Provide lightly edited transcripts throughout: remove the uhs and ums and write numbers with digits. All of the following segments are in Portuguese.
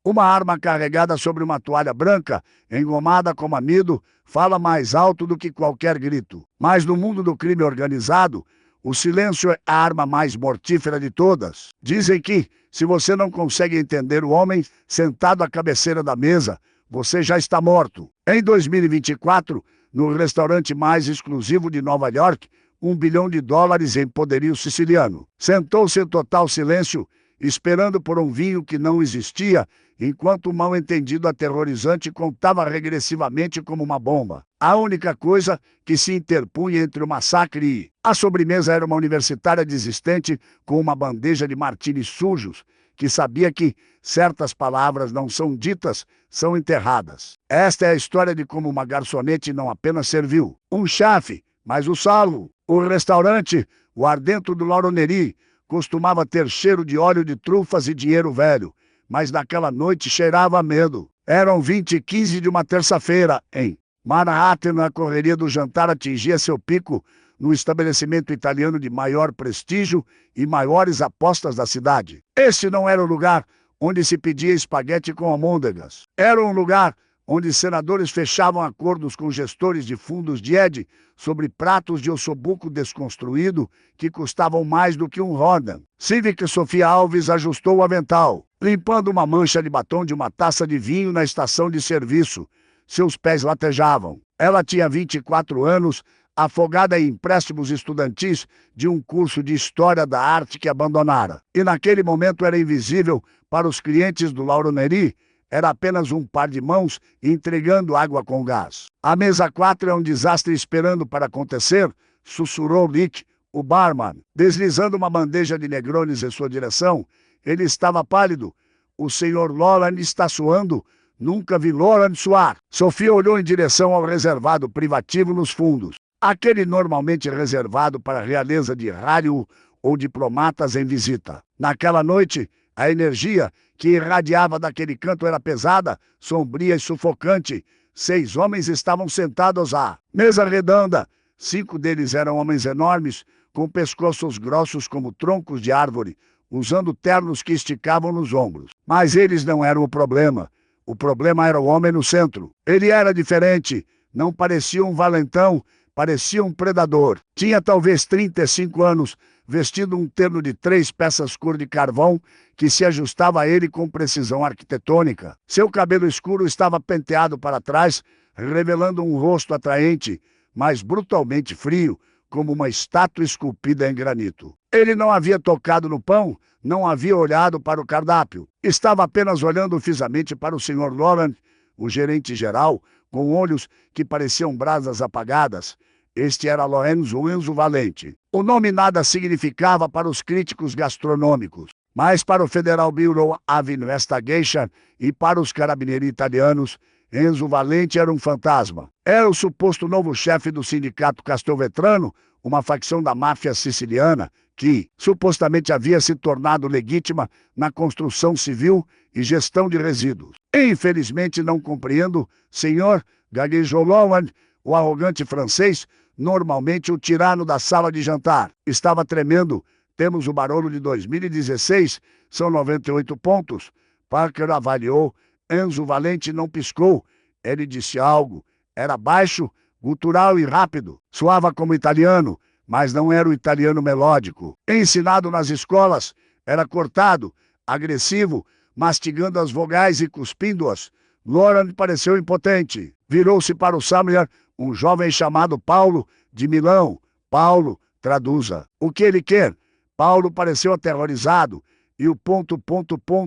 Uma arma carregada sobre uma toalha branca, engomada como amido, fala mais alto do que qualquer grito. Mas no mundo do crime organizado, o silêncio é a arma mais mortífera de todas. Dizem que, se você não consegue entender o homem sentado à cabeceira da mesa, você já está morto. Em 2024, no restaurante mais exclusivo de Nova York, $1 bilhão em poderio siciliano. Sentou-se em total silêncio, esperando por um vinho que não existia, enquanto o mal-entendido aterrorizante contava regressivamente como uma bomba. A única coisa que se interpunha entre o massacre e... A sobremesa era uma universitária desistente com uma bandeja de martinis sujos, que sabia que certas palavras não são ditas, são enterradas. Esta é a história de como uma garçonete não apenas serviu um chefe, mas o salvo. O restaurante, o Ardento do Lauroneri, costumava ter cheiro de óleo de trufas e dinheiro velho, mas naquela noite cheirava a medo. Eram 20h15 de uma terça-feira, em Manhattan. A correria do jantar atingia seu pico no estabelecimento italiano de maior prestígio e maiores apostas da cidade. Este não era o lugar onde se pedia espaguete com almôndegas. Era um lugar onde senadores fechavam acordos com gestores de fundos de hedge sobre pratos de ossobuco desconstruído que custavam mais do que um Rodan. Cívica Sofia Alves ajustou o avental, limpando uma mancha de batom de uma taça de vinho na estação de serviço. Seus pés latejavam. Ela tinha 24 anos, afogada em empréstimos estudantis de um curso de História da Arte que abandonara. E naquele momento era invisível para os clientes do Lauroneri. Era apenas um par de mãos entregando água com gás. A mesa 4 é um desastre esperando para acontecer, sussurrou Nick, o barman, deslizando uma bandeja de negrones em sua direção. Ele estava pálido. O Sr. Loran está suando. Nunca vi Loran suar. Sofia olhou em direção ao reservado privativo nos fundos. Aquele normalmente reservado para a realeza de rádio ou diplomatas em visita. Naquela noite, a energia que irradiava daquele canto era pesada, sombria e sufocante. 6 homens estavam sentados à mesa redonda. 5 deles eram homens enormes, com pescoços grossos como troncos de árvore, usando ternos que esticavam nos ombros. Mas eles não eram o problema. O problema era o homem no centro. Ele era diferente. Não parecia um valentão, parecia um predador. Tinha talvez 35 anos, vestindo um terno de 3 peças cor de carvão que se ajustava a ele com precisão arquitetônica. Seu cabelo escuro estava penteado para trás, revelando um rosto atraente, mas brutalmente frio, como uma estátua esculpida em granito. Ele não havia tocado no pão, não havia olhado para o cardápio. Estava apenas olhando fixamente para o Sr. Loran, o gerente geral, com olhos que pareciam brasas apagadas. Este era Lorenzo Enzo Valente. O nome nada significava para os críticos gastronômicos, mas para o Federal Bureau of Investigation e para os carabinieri italianos, Enzo Valente era um fantasma. Era o suposto novo chefe do sindicato castelvetrano, uma facção da máfia siciliana que, supostamente, havia se tornado legítima na construção civil e gestão de resíduos. Infelizmente não compreendo, senhor, gaguejou Loran, o arrogante francês, normalmente o tirano da sala de jantar. Estava tremendo. Temos o barolo de 2016, são 98 pontos. Parker avaliou. Enzo Valente não piscou. Ele disse algo. Era baixo, gutural e rápido. Soava como italiano, mas não era o italiano melódico. Ensinado nas escolas, era cortado, agressivo, mastigando as vogais e cuspindo-as. Loran pareceu impotente. Virou-se para o Sumner, um jovem chamado Paulo, de Milão. Paulo, traduza. O que ele quer? Paulo pareceu aterrorizado. E o ...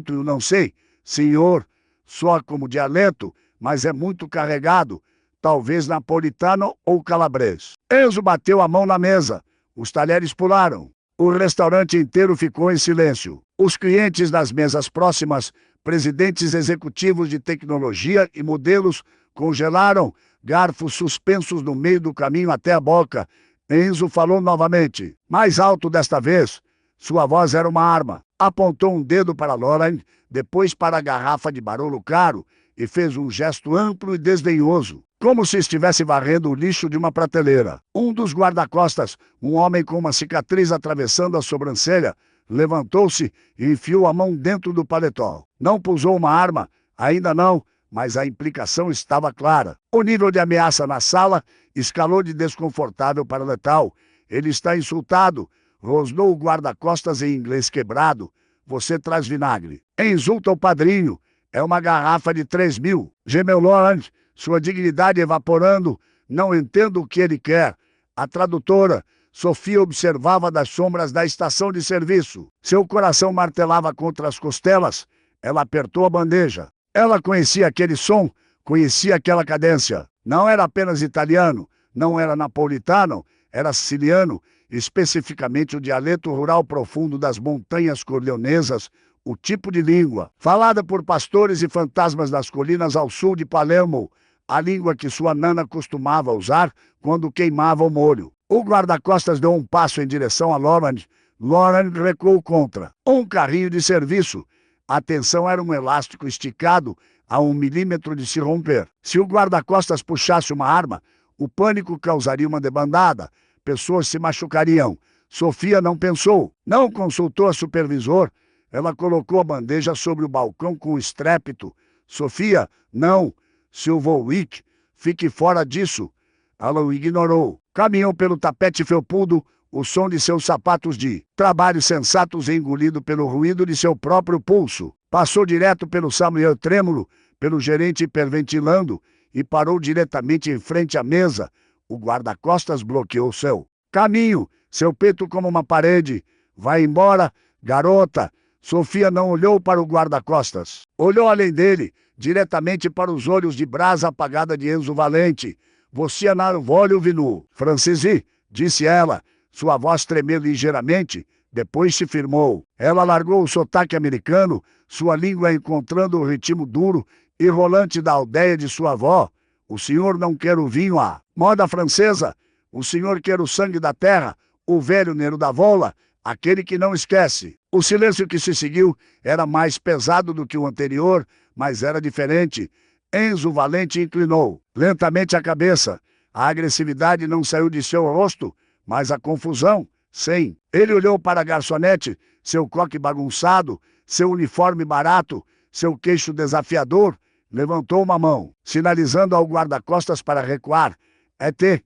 eu não sei. Senhor, soa como dialeto, mas é muito carregado. Talvez napolitano ou calabrês. Enzo bateu a mão na mesa. Os talheres pularam. O restaurante inteiro ficou em silêncio. Os clientes das mesas próximas, presidentes executivos de tecnologia e modelos, congelaram, garfos suspensos no meio do caminho até a boca. Enzo falou novamente, mais alto desta vez. Sua voz era uma arma. Apontou um dedo para Loran, depois para a garrafa de Barolo caro, e fez um gesto amplo e desdenhoso, como se estivesse varrendo o lixo de uma prateleira. Um dos guarda-costas, um homem com uma cicatriz atravessando a sobrancelha, Levantou-se e enfiou a mão dentro do paletó. Não pusou uma arma, ainda não, mas a implicação estava clara. O nível de ameaça na sala escalou de desconfortável para letal. Ele está insultado, rosnou o guarda-costas em inglês quebrado. Você traz vinagre. Insulta o padrinho. É uma garrafa de 3.000. Gemeu Lawrence, sua dignidade evaporando. Não entendo o que ele quer. A tradutora, Sofia, observava das sombras da estação de serviço. Seu coração martelava contra as costelas. Ela apertou a bandeja. Ela conhecia aquele som, conhecia aquela cadência. Não era apenas italiano, não era napolitano, era siciliano, especificamente o dialeto rural profundo das montanhas corleonesas, o tipo de língua, falada por pastores e fantasmas das colinas ao sul de Palermo, a língua que sua nana costumava usar quando queimava o molho. O guarda-costas deu um passo em direção a Lawrence. Lawrence recuou contra. Um carrinho de serviço. A tensão era um elástico esticado a 1 milímetro de se romper. Se o guarda-costas puxasse uma arma, o pânico causaria uma debandada. Pessoas se machucariam. Sofia não pensou. Não consultou a supervisor. Ela colocou a bandeja sobre o balcão com estrépito. Sofia, não. Silverwick, fique fora disso. Ela o ignorou. Caminhou pelo tapete felpudo, o som de seus sapatos de trabalho sensatos engolido pelo ruído de seu próprio pulso. Passou direto pelo Samuel trêmulo, pelo gerente hiperventilando e parou diretamente em frente à mesa. O guarda-costas bloqueou seu caminho, seu peito como uma parede. Vai embora, garota. Sofia não olhou para o guarda-costas. Olhou além dele, diretamente para os olhos de brasa apagada de Enzo Valente. Você não vole vinu. Francesi, disse ela, sua voz tremeu ligeiramente, depois se firmou. Ela largou o sotaque americano, sua língua encontrando o ritmo duro e rolante da aldeia de sua avó. O senhor não quer o vinho à moda francesa. O senhor quer o sangue da terra, o velho Nero da Vola, aquele que não esquece. O silêncio que se seguiu era mais pesado do que o anterior, mas era diferente. Enzo Valente inclinou lentamente a cabeça. A agressividade não saiu de seu rosto, mas a confusão, sim. Ele olhou para a garçonete, seu coque bagunçado, seu uniforme barato, seu queixo desafiador, levantou uma mão, sinalizando ao guarda-costas para recuar. É-te?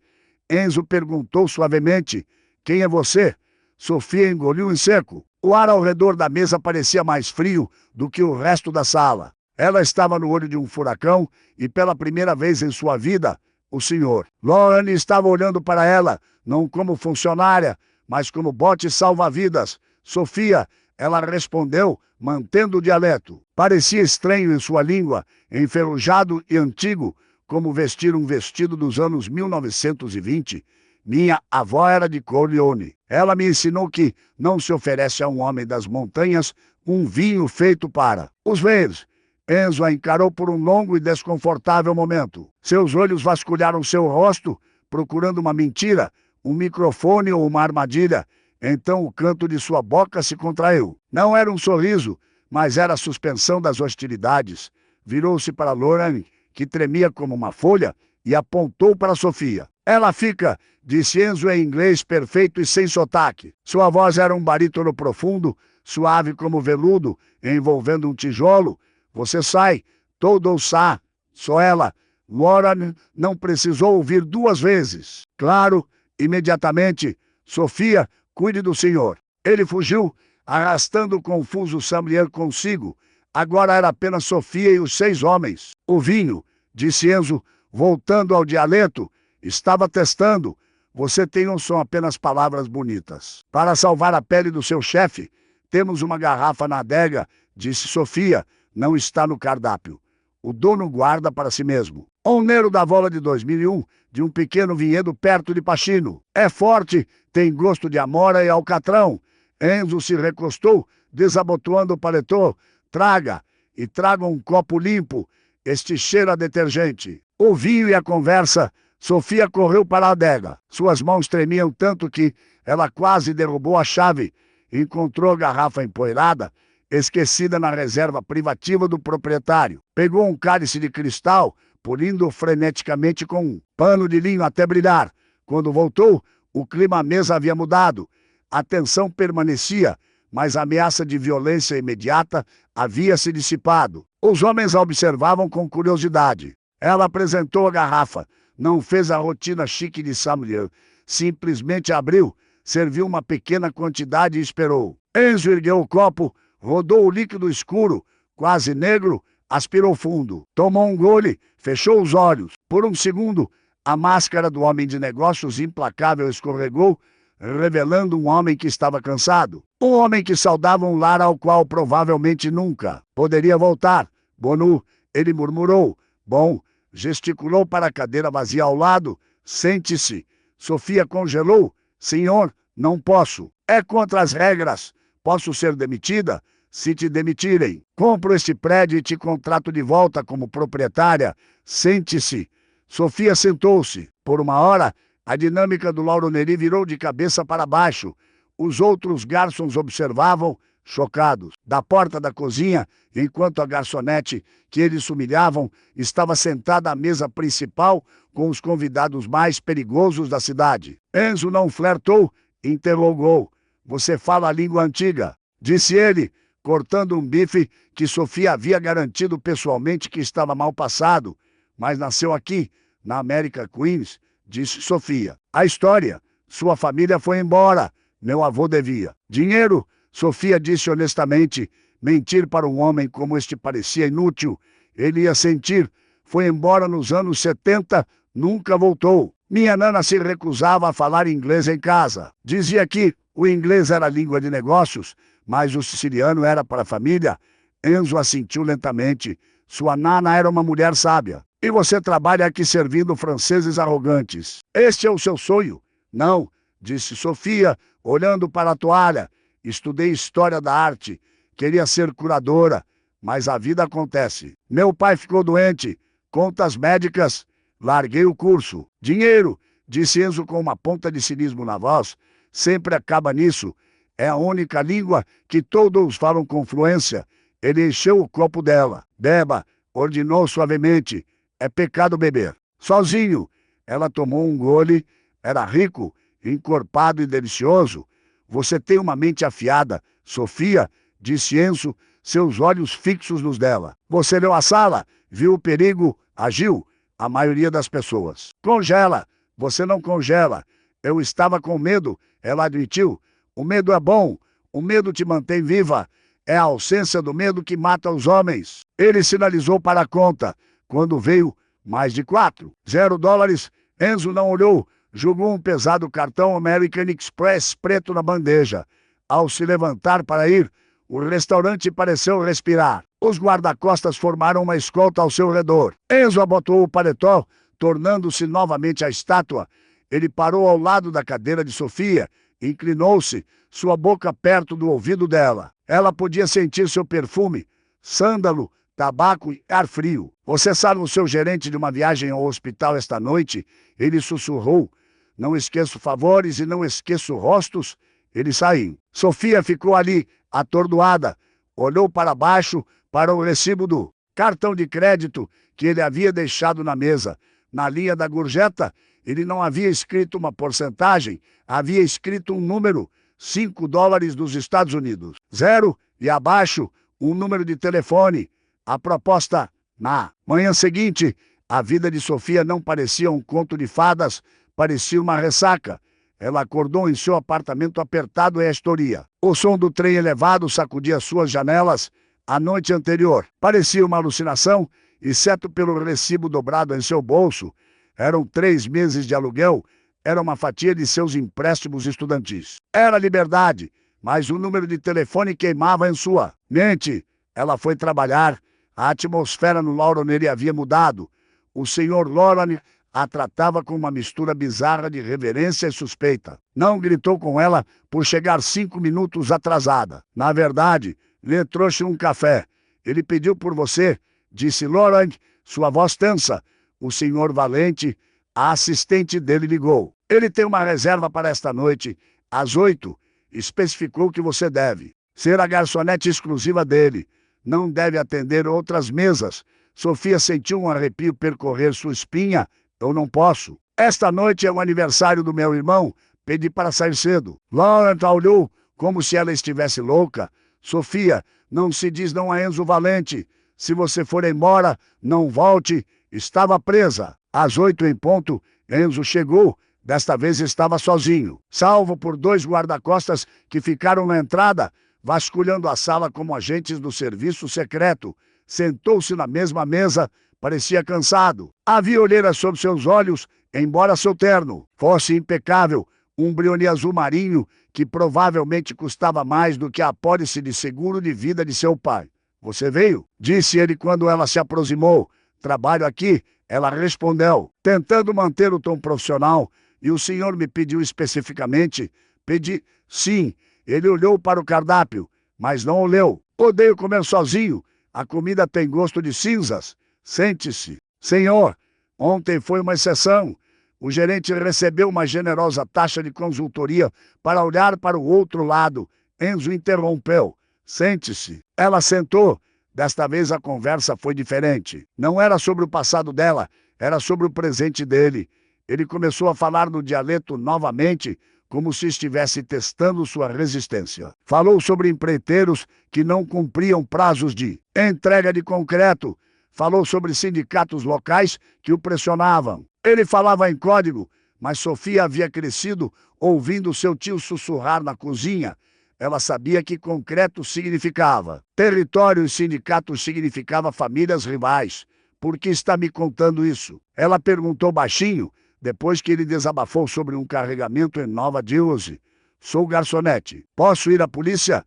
Enzo perguntou suavemente. Quem é você? Sofia engoliu em seco. O ar ao redor da mesa parecia mais frio do que o resto da sala. Ela estava no olho de um furacão e, pela primeira vez em sua vida, o senhor Lawrence estava olhando para ela, não como funcionária, mas como bote salva-vidas. Sofia, ela respondeu, mantendo o dialeto. Parecia estranho em sua língua, enferrujado e antigo, como vestir um vestido dos anos 1920. Minha avó era de Corleone. Ela me ensinou que não se oferece a um homem das montanhas um vinho feito para os velhos. Enzo a encarou por um longo e desconfortável momento. Seus olhos vasculharam seu rosto, procurando uma mentira, um microfone ou uma armadilha. Então o canto de sua boca se contraiu. Não era um sorriso, mas era a suspensão das hostilidades. Virou-se para Lawrence, que tremia como uma folha, e apontou para Sofia. Ela fica, disse Enzo em inglês perfeito e sem sotaque. Sua voz era um barítono profundo, suave como veludo, envolvendo um tijolo. Você sai, todo ou sa, só ela. Lawrence não precisou ouvir 2 vezes. Claro, imediatamente, Sofia, cuide do senhor. Ele fugiu, arrastando o confuso Samuel consigo. Agora era apenas Sofia e os 6 homens. O vinho, disse Enzo, voltando ao dialeto, estava testando. Você tem ou são apenas palavras bonitas? Para salvar a pele do seu chefe, temos uma garrafa na adega, disse Sofia. Não está no cardápio. O dono guarda para si mesmo. Um Nero da Vola de 2001, de um pequeno vinhedo perto de Pachino. É forte, tem gosto de amora e alcatrão. Enzo se recostou, desabotoando o paletó. Traga, e traga um copo limpo. Este cheira a detergente. O vinho e a conversa. Sofia correu para a adega. Suas mãos tremiam tanto que ela quase derrubou a chave. Encontrou a garrafa empoeirada, esquecida na reserva privativa do proprietário. Pegou um cálice de cristal, polindo-o freneticamente com um pano de linho até brilhar. Quando voltou, o clima à mesa havia mudado. A tensão permanecia, mas a ameaça de violência imediata havia se dissipado. Os homens a observavam com curiosidade. Ela apresentou a garrafa, não fez a rotina chique de sommelier, simplesmente abriu, serviu uma pequena quantidade e esperou. Enzo ergueu o copo, rodou o líquido escuro, quase negro, aspirou fundo, tomou um gole, fechou os olhos. Por um segundo, a máscara do homem de negócios implacável escorregou, revelando um homem que estava cansado. Um homem que saudava um lar ao qual provavelmente nunca poderia voltar. Bonu, ele murmurou. Bom, gesticulou para a cadeira vazia ao lado. Sente-se. Sofia congelou. Senhor, não posso. É contra as regras. Posso ser demitida? Se te demitirem. Compro este prédio e te contrato de volta como proprietária. Sente-se. Sofia sentou-se. Por uma hora, a dinâmica do Lauro Neri virou de cabeça para baixo. Os outros garçons observavam, chocados. Da porta da cozinha, enquanto a garçonete, que eles humilhavam, estava sentada à mesa principal com os convidados mais perigosos da cidade. Enzo não flertou, interrogou. Você fala a língua antiga? Disse ele, cortando um bife que Sofia havia garantido pessoalmente que estava mal passado, mas nasceu aqui, na América Queens, disse Sofia. A história. Sua família foi embora. Meu avô devia. Dinheiro? Sofia disse honestamente. Mentir para um homem como este parecia inútil. Ele ia sentir. Foi embora nos anos 70, nunca voltou. Minha nana se recusava a falar inglês em casa. Dizia que o inglês era língua de negócios, mas o siciliano era para a família. Enzo assentiu lentamente. Sua nana era uma mulher sábia. E você trabalha aqui servindo franceses arrogantes. Este é o seu sonho? Não, disse Sofia, olhando para a toalha. Estudei história da arte. Queria ser curadora, mas a vida acontece. Meu pai ficou doente. Contas médicas. Larguei o curso. Dinheiro, disse Enzo com uma ponta de cinismo na voz. Sempre acaba nisso. É a única língua que todos falam com fluência. Ele encheu o copo dela. Beba, ordenou suavemente. É pecado beber. Sozinho. Ela tomou um gole. Era rico, encorpado e delicioso. Você tem uma mente afiada, Sofia, disse Enzo, seus olhos fixos nos dela. Você leu a sala, viu o perigo, agiu. A maioria das pessoas. Congela. Você não congela. Eu estava com medo, ela admitiu. O medo é bom. O medo te mantém viva. É a ausência do medo que mata os homens. Ele sinalizou para a conta. Quando veio, mais de 4. $0. Enzo não olhou. Jogou um pesado cartão American Express preto na bandeja. Ao se levantar para ir, o restaurante pareceu respirar. Os guarda-costas formaram uma escolta ao seu redor. Enzo abotoou o paletó, tornando-se novamente a estátua. Ele parou ao lado da cadeira de Sofia, inclinou-se, sua boca perto do ouvido dela. Ela podia sentir seu perfume, sândalo, tabaco e ar frio. Você sabe o seu gerente de uma viagem ao hospital esta noite? Ele sussurrou. Não esqueço favores e não esqueço rostos. Ele saiu. Sofia ficou ali, atordoada. Olhou para baixo, para o recibo do cartão de crédito que ele havia deixado na mesa. Na linha da gorjeta, ele não havia escrito uma porcentagem, havia escrito um número, $5 dos Estados Unidos. 0 e abaixo, um número de telefone. A proposta, na manhã seguinte, a vida de Sofia não parecia um conto de fadas, parecia uma ressaca. Ela acordou em seu apartamento apertado em Astoria. O som do trem elevado sacudia suas janelas. A noite anterior parecia uma alucinação, exceto pelo recibo dobrado em seu bolso. Eram 3 meses de aluguel, era uma fatia de seus empréstimos estudantis. Era liberdade, mas o número de telefone queimava em sua mente. Ela foi trabalhar. A atmosfera no Lauro Neri havia mudado. O Sr. Loran a tratava com uma mistura bizarra de reverência e suspeita. Não gritou com ela por chegar 5 minutos atrasada. Na verdade, lhe trouxe um café. Ele pediu por você, disse Loran, sua voz tensa. O Sr. Valente, a assistente dele, ligou. Ele tem uma reserva para esta noite, às 8. Especificou que você deve ser a garçonete exclusiva dele. Não deve atender outras mesas. Sofia sentiu um arrepio percorrer sua espinha. Eu não posso. Esta noite é o aniversário do meu irmão. Pedi para sair cedo. Laurent olhou como se ela estivesse louca. Sofia, não se diz não a Enzo Valente. Se você for embora, não volte. Estava presa. Às 8 em ponto, Enzo chegou. Desta vez estava sozinho, salvo por 2 guarda-costas que ficaram na entrada, vasculhando a sala como agentes do serviço secreto. Sentou-se na mesma mesa, parecia cansado. Havia olheiras sob seus olhos, embora seu terno fosse impecável, um brioni azul marinho que provavelmente custava mais do que a apólice de seguro de vida de seu pai. Você veio? Disse ele quando ela se aproximou. Trabalho aqui, ela respondeu, tentando manter o tom profissional. E o senhor me pediu especificamente? Pedi, sim. Ele olhou para o cardápio, mas não o leu. Odeio comer sozinho. A comida tem gosto de cinzas. Sente-se. Senhor, ontem foi uma exceção. O gerente recebeu uma generosa taxa de consultoria para olhar para o outro lado. Enzo interrompeu. Sente-se. Ela sentou. Desta vez a conversa foi diferente. Não era sobre o passado dela, era sobre o presente dele. Ele começou a falar no dialeto novamente, como se estivesse testando sua resistência. Falou sobre empreiteiros que não cumpriam prazos de entrega de concreto. Falou sobre sindicatos locais que o pressionavam. Ele falava em código, mas Sofia havia crescido ouvindo seu tio sussurrar na cozinha. Ela sabia que concreto significava território e sindicatos significava famílias rivais. Por que está me contando isso? Ela perguntou baixinho, depois que ele desabafou sobre um carregamento em Nova Jersey. Sou garçonete. Posso ir à polícia?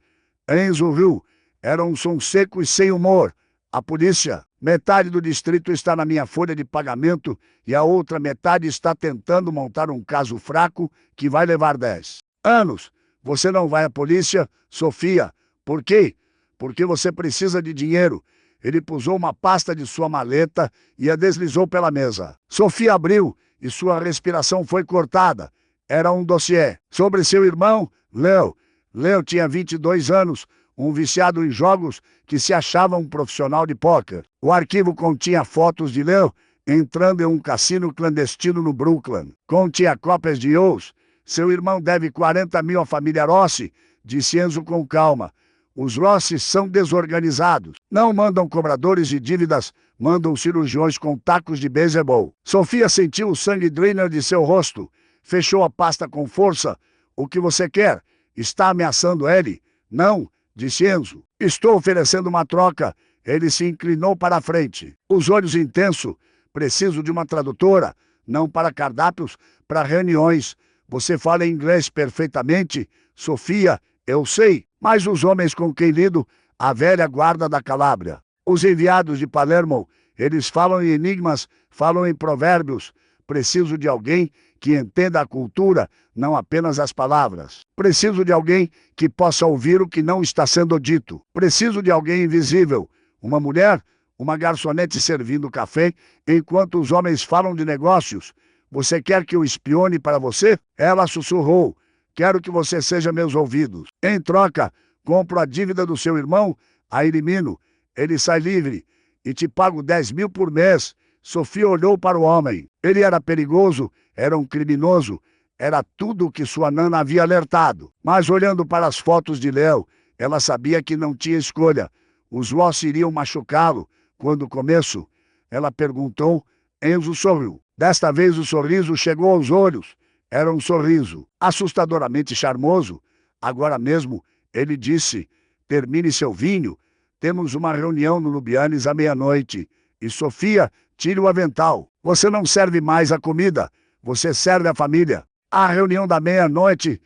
Enzo riu. Era um som seco e sem humor. A polícia? Metade do distrito está na minha folha de pagamento e a outra metade está tentando montar um caso fraco que vai levar 10 anos. Você não vai à polícia, Sofia? Por quê? Porque você precisa de dinheiro. Ele pusou uma pasta de sua maleta e a deslizou pela mesa. Sofia abriu e sua respiração foi cortada. Era um dossiê sobre seu irmão, Leo. Leo tinha 22 anos, um viciado em jogos que se achava um profissional de póquer. O arquivo continha fotos de Leo entrando em um cassino clandestino no Brooklyn. Continha cópias de O's. Seu irmão deve 40 mil à família Rossi, disse Enzo com calma. Os Rossi são desorganizados. Não mandam cobradores de dívidas, mandam cirurgiões com tacos de beisebol. Sofia sentiu o sangue drainer de seu rosto. Fechou a pasta com força. O que você quer? Está ameaçando ele? Não, disse Enzo. Estou oferecendo uma troca. Ele se inclinou para a frente. Os olhos intensos. Preciso de uma tradutora. Não para cardápios, para reuniões. Você fala inglês perfeitamente? Sofia, eu sei. Mas os homens com quem lido, a velha guarda da Calábria. Os enviados de Palermo, eles falam em enigmas, falam em provérbios. Preciso de alguém que entenda a cultura, não apenas as palavras. Preciso de alguém que possa ouvir o que não está sendo dito. Preciso de alguém invisível. Uma mulher, uma garçonete servindo café, enquanto os homens falam de negócios. Você quer que eu espione para você? Ela sussurrou. Quero que você seja meus ouvidos. Em troca, compro a dívida do seu irmão, a elimino. Ele sai livre e te pago 10 mil por mês. Sofia olhou para o homem. Ele era perigoso, era um criminoso, era tudo o que sua nana havia alertado. Mas olhando para as fotos de Leo, ela sabia que não tinha escolha. Os Ross iriam machucá-lo. Quando começo, ela perguntou. Enzo sorriu. Desta vez o sorriso chegou aos olhos. Era um sorriso assustadoramente charmoso. Agora mesmo, ele disse, termine seu vinho. Temos uma reunião no Lubianes à meia-noite. E Sofia, tire o avental. Você não serve mais a comida. Você serve a família. A reunião da meia-noite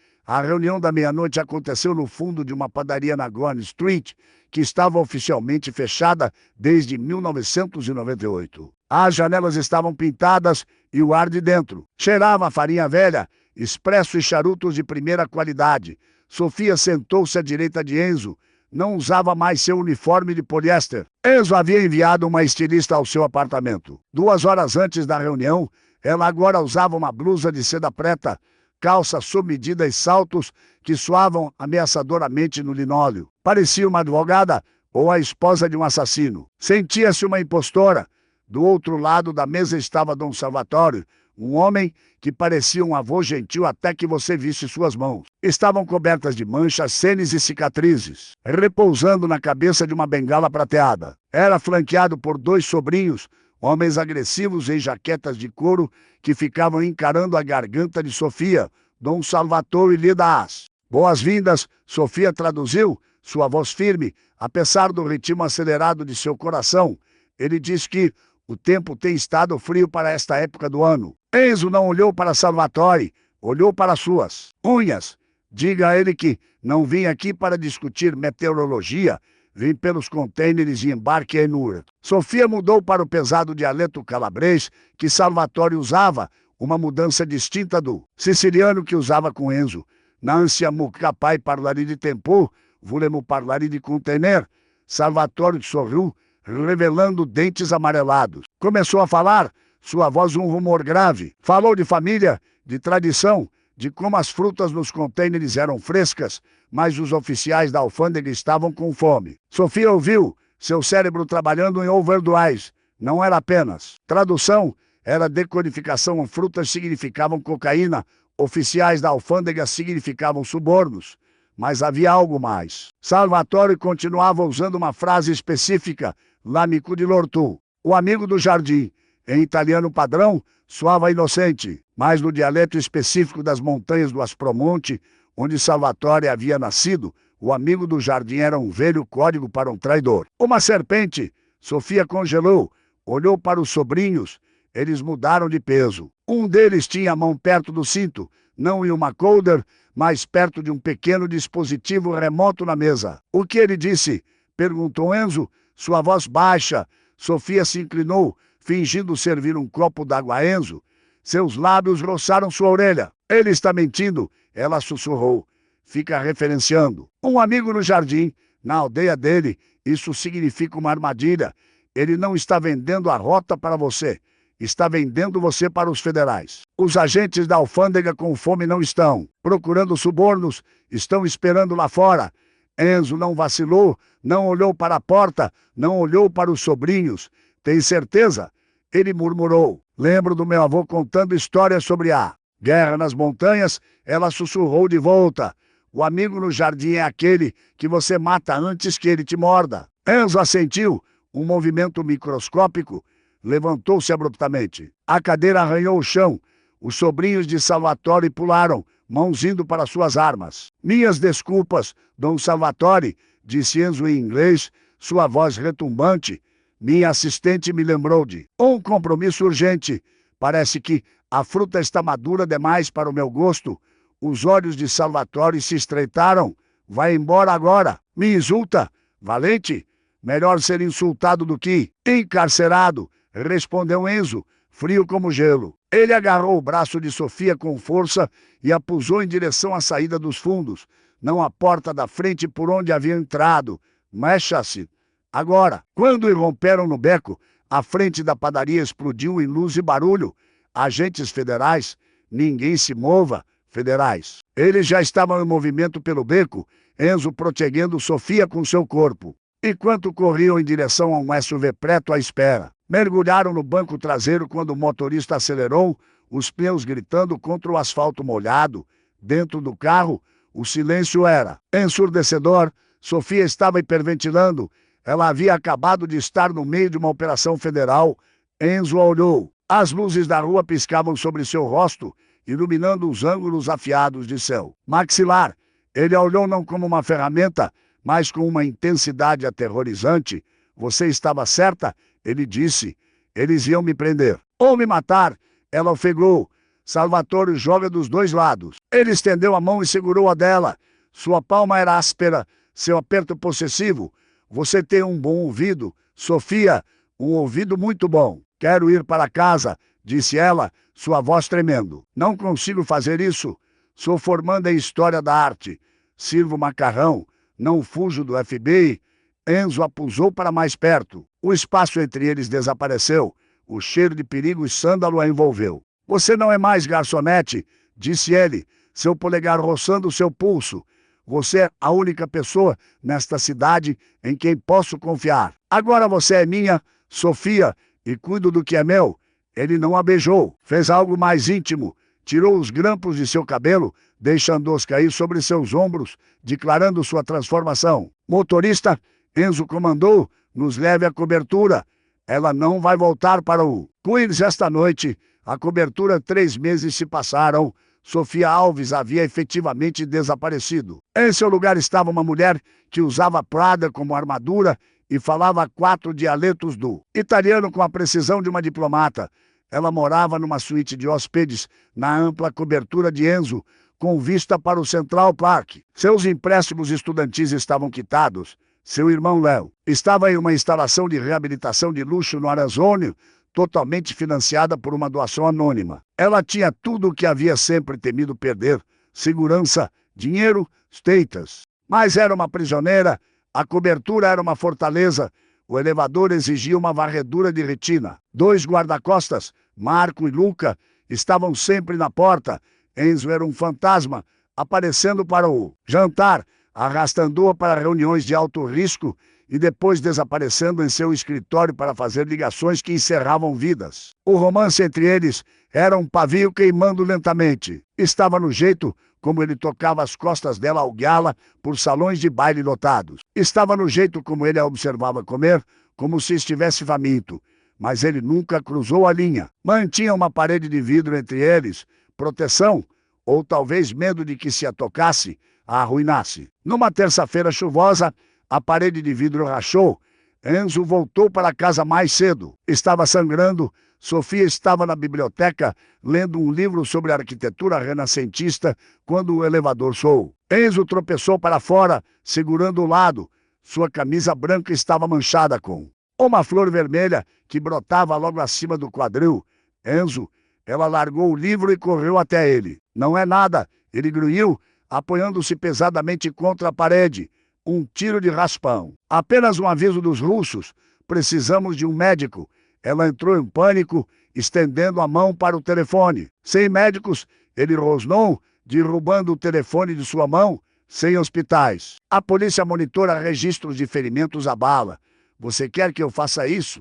aconteceu no fundo de uma padaria na Gordon Street, que estava oficialmente fechada desde 1998. As janelas estavam pintadas e o ar de dentro cheirava a farinha velha, expresso e charutos de primeira qualidade. Sofia sentou-se à direita de Enzo. Não usava mais seu uniforme de poliéster. Enzo havia enviado uma estilista ao seu apartamento. 2 horas antes da reunião, ela agora usava uma blusa de seda preta, calça sob medida e saltos que soavam ameaçadoramente no linóleo. Parecia uma advogada ou a esposa de um assassino. Sentia-se uma impostora. Do outro lado da mesa estava Dom Salvatore, Um homem que parecia um avô gentil até que você visse suas mãos. Estavam cobertas de manchas, cenes e cicatrizes, repousando na cabeça de uma bengala prateada. Era flanqueado por 2 sobrinhos, homens agressivos em jaquetas de couro que ficavam encarando a garganta de Sofia. Dom Salvatore lhe dás. Boas-vindas, Sofia traduziu, sua voz firme, apesar do ritmo acelerado de seu coração. Ele diz que o tempo tem estado frio para esta época do ano. Enzo não olhou para Salvatore, olhou para suas unhas. Diga a ele que não vim aqui para discutir meteorologia, vim pelos contêineres e embarque em Nur. Sofia mudou para o pesado dialeto calabrês que Salvatore usava, uma mudança distinta do siciliano que usava com Enzo. Nansiamo capai parlare di tempo, volemo parlare di container. Salvatore sorriu, revelando dentes amarelados. Começou a falar, sua voz um rumor grave. Falou de família, de tradição, de como as frutas nos contêineres eram frescas, mas os oficiais da alfândega estavam com fome. Sofia ouviu, seu cérebro trabalhando em overdrive. Não era apenas tradução, era decodificação. Frutas significavam cocaína, oficiais da alfândega significavam subornos. Mas havia algo mais. Salvatore continuava usando uma frase específica, l'amico di Lortu, o amigo do jardim. Em italiano padrão, soava inocente, mas no dialeto específico das montanhas do Aspromonte, onde Salvatore havia nascido, o amigo do jardim era um velho código para um traidor. Uma serpente. Sofia congelou, olhou para os sobrinhos. Eles mudaram de peso. Um deles tinha a mão perto do cinto, não em uma coulter, mas perto de um pequeno dispositivo remoto na mesa. O que ele disse? Perguntou Enzo, sua voz baixa. Sofia se inclinou, fingindo servir um copo d'água a Enzo. Seus lábios roçaram sua orelha. Ele está mentindo, ela sussurrou. Fica referenciando. Um amigo no jardim, na aldeia dele, isso significa uma armadilha. Ele não está vendendo a rota para você. Está vendendo você para os federais. Os agentes da alfândega com fome não estão procurando subornos, estão esperando lá fora. Enzo não vacilou, não olhou para a porta, não olhou para os sobrinhos. Tem certeza? Ele murmurou. Lembro do meu avô contando histórias sobre a guerra nas montanhas. Ela sussurrou de volta. O amigo no jardim é aquele que você mata antes que ele te morda. Enzo assentiu, um movimento microscópico. Levantou-se abruptamente. A cadeira arranhou o chão. Os sobrinhos de Salvatore pularam, mãos indo para suas armas. Minhas desculpas, Dom Salvatore, disse Enzo em inglês, sua voz retumbante. Minha assistente me lembrou de um compromisso urgente. Parece que a fruta está madura demais para o meu gosto. Os olhos de Salvatore se estreitaram. Vai embora agora. Me insulta? Valente? Melhor ser insultado do que encarcerado, respondeu Enzo, frio como gelo. Ele agarrou o braço de Sofia com força e a pusou em direção à saída dos fundos, não à porta da frente por onde havia entrado. Mexa-se. Agora, quando irromperam no beco, a frente da padaria explodiu em luz e barulho. Agentes federais, ninguém se mova, federais. Eles já estavam em movimento pelo beco, Enzo protegendo Sofia com seu corpo. Enquanto corriam em direção a um SUV preto à espera. Mergulharam no banco traseiro quando o motorista acelerou, os pneus gritando contra o asfalto molhado. Dentro do carro, o silêncio era ensurdecedor. Sofia estava hiperventilando. Ela havia acabado de estar no meio de uma operação federal. Enzo a olhou. As luzes da rua piscavam sobre seu rosto, iluminando os ângulos afiados de seu maxilar. Ele a olhou não como uma ferramenta, mas com uma intensidade aterrorizante. Você estava certa? Ele disse. Eles iam me prender. Ou me matar. Ela ofegou. Salvatore joga dos dois lados. Ele estendeu a mão e segurou a dela. Sua palma era áspera, seu aperto possessivo. Você tem um bom ouvido, Sofia, um ouvido muito bom. Quero ir para casa, disse ela, sua voz tremendo. Não consigo fazer isso. Sou formanda em História da Arte. Sirvo macarrão. Não fujo do FBI. Enzo a pusou para mais perto. O espaço entre eles desapareceu. O cheiro de perigo e sândalo a envolveu. Você não é mais garçonete, disse ele, seu polegar roçando seu pulso. Você é a única pessoa nesta cidade em quem posso confiar. Agora você é minha, Sofia, e cuido do que é meu. Ele não a beijou. Fez algo mais íntimo. Tirou os grampos de seu cabelo, deixando-os cair sobre seus ombros, declarando sua transformação. Motorista, Enzo comandou, nos leve à cobertura. Ela não vai voltar para o Queens esta noite. A cobertura, 3 meses se passaram. Sofia Alves havia efetivamente desaparecido. Em seu lugar estava uma mulher que usava Prada como armadura e falava 4 dialetos do italiano com a precisão de uma diplomata. Ela morava numa suíte de hóspedes na ampla cobertura de Enzo, com vista para o Central Park. Seus empréstimos estudantis estavam quitados. Seu irmão Léo estava em uma instalação de reabilitação de luxo no Arizona, totalmente financiada por uma doação anônima. Ela tinha tudo o que havia sempre temido perder: segurança, dinheiro, status. Mas era uma prisioneira, a cobertura era uma fortaleza, o elevador exigia uma varredura de retina. 2 guarda-costas, Marco e Luca, estavam sempre na porta. Enzo era um fantasma, aparecendo para o jantar, arrastando-a para reuniões de alto risco e depois desaparecendo em seu escritório para fazer ligações que encerravam vidas. O romance entre eles era um pavio queimando lentamente. Estava no jeito como ele tocava as costas dela ao guiá-la por salões de baile lotados. Estava no jeito como ele a observava comer, como se estivesse faminto. Mas ele nunca cruzou a linha. Mantinha uma parede de vidro entre eles, proteção, ou talvez medo de que se a tocasse, a arruinasse. Numa terça-feira chuvosa, a parede de vidro rachou. Enzo voltou para casa mais cedo. Estava sangrando. Sofia estava na biblioteca, lendo um livro sobre arquitetura renascentista, quando o elevador soou. Enzo tropeçou para fora, segurando o lado. Sua camisa branca estava manchada com uma flor vermelha que brotava logo acima do quadril. Enzo, ela largou o livro e correu até ele. Não é nada, ele grunhiu, apoiando-se pesadamente contra a parede. Um tiro de raspão. Apenas um aviso dos russos. Precisamos de um médico. Ela entrou em pânico, estendendo a mão para o telefone. Sem médicos, ele rosnou, derrubando o telefone de sua mão. Sem hospitais. A polícia monitora registros de ferimentos à bala. Você quer que eu faça isso?